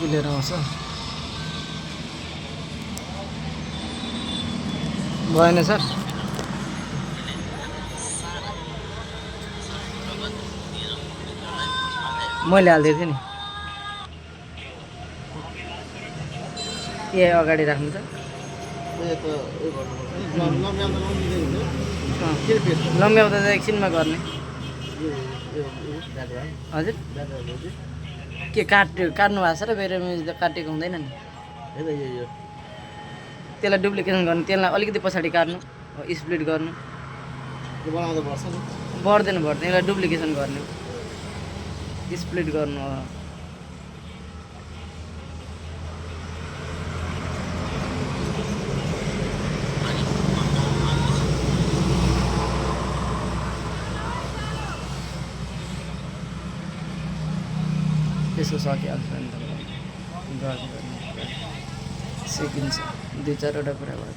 लिएर आउँछ भएन सर मैले हालिदिएको थिएँ नि ए अगाडि राख्नु त लम्ब्याउँदा त एकछिनमा गर्ने हजुर के काट्नु भएको छ र बेरमिज त काटेको हुँदैन नि त्यसलाई डुप्लिकेसन गर्नु त्यसलाई अलिकति पछाडि काट्नु स्प्लिट गर्नु बढ्दैन यसलाई डुप्लिकेसन गर्ने स्प्लिट गर्नु त्यसको सकिहाल्छ नि त गर्ने सिकिन्छ 2-4 वटा कुरा भयो